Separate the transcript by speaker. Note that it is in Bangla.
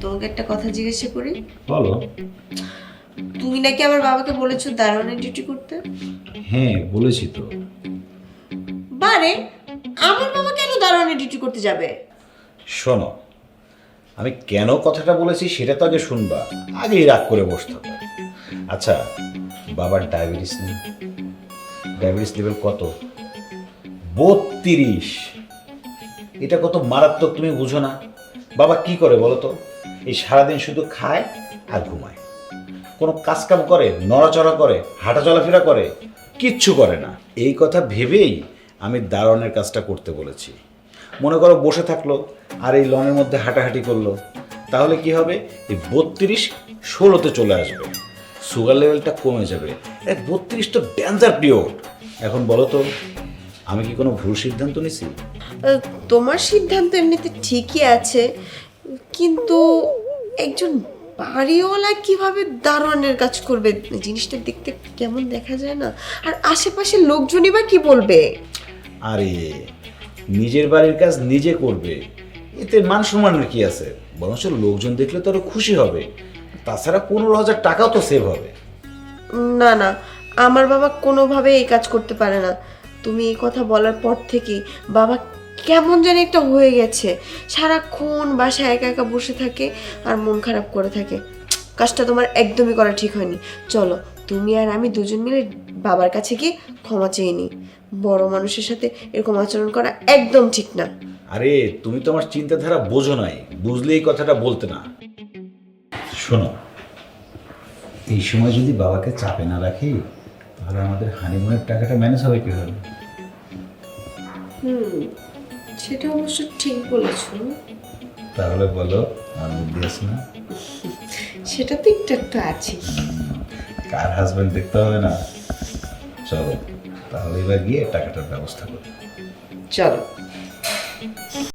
Speaker 1: তোমাকে একটা কথা জিজ্ঞাসা করি।
Speaker 2: বলো।
Speaker 1: তুমি নাকি আমার বাবাকে বলেছো দারোয়ানের ডিউটি করতে?
Speaker 2: হ্যাঁ বলেছি তো।
Speaker 1: বারে, আমার বাবা কেন দারোয়ানের ডিউটি করতে যাবে?
Speaker 2: শোনো, আমি কেন কথাটা বলেছি সেটা তো আগে শুনবা, আগেই রাগ করে বসতে হবে। আচ্ছা, বাবার ডায়াবেটিস নেই? ডায়াবেটিস লেভেল কত? 32। এটা কত মারাত্মক তুমি বুঝো না? বাবা কি করে বলো তো? এই সারাদিন শুধু খায় আর ঘুমায়, কোনো কাজকাম করে, নড়াচড়া করে, হাঁটা চলাফেরা করে? কিচ্ছু করে না। এই কথা ভেবেই আমি দারোয়ানের কাজটা করতে বলেছি। মনে করো বসে থাকলো আর এই লনের মধ্যে হাঁটাহাঁটি করলো, তাহলে কি হবে? এই 32 16-তে চলে আসবে, সুগার লেভেলটা কমে যাবে। 32 তো ডেঞ্জার পিরিয়ড। এখন বলো তো, আমি কি কোনো ভুল সিদ্ধান্ত নিছি?
Speaker 1: তোমার সিদ্ধান্ত এমনিতে ঠিকই আছে, কিন্তু একজন বাড়িওয়ালা কিভাবে দারোয়ানের কাজ করবে? জিনিসটা দেখতে কেমন দেখা যায় না? আর আশেপাশের লোকজনই বা কি বলবে?
Speaker 2: আরে, নিজের বাড়ির কাজ নিজে করবে, এতে মান সম্মানের কি আছে? বরঞ্চ লোকজন দেখলে তো আরো খুশি হবে। তাছাড়া 15,000 টাকাও তো সেভ হবে।
Speaker 1: না না, আমার বাবা কোনোভাবে এই কাজ করতে পারে না। তুমি এই কথা বলার পর থেকে বাবা কেমন জানি একটা হয়ে গেছে। সারাক্ষণ বাসায় একা একা বসে থাকে আর মন খারাপ করে থাকে। কাজটা তোমার একদমই করা ঠিক হয়নি। চলো, তুমি আর আমি দুজন মিলে বাবার কাছে গিয়ে ক্ষমা চেয়ে নিই। বড় মানুষের সাথে এরকম আচরণ করা একদম ঠিক না।
Speaker 2: আরে, তুমি তো আমার চিন্তাধারা বোঝো নাই, বুঝলে এই কথাটা বলতে না। শোনো, এই সময় যদি বাবাকে চাপে না রাখি, তাহলে আমাদের হানিমুনের টাকাটা ম্যানেজ হবে কিভাবে?
Speaker 1: সেটা অবশ্য ঠিক বলেছো।
Speaker 2: তাহলে বলো, আমার বুদ্ধি আছে না?
Speaker 1: সেটা তো একটু একটু আছে।
Speaker 2: কার হাজবেন্ড দেখতে হবে না? চলো তাহলে এবার গিয়ে টাকাটার ব্যবস্থা করি।
Speaker 1: চলো।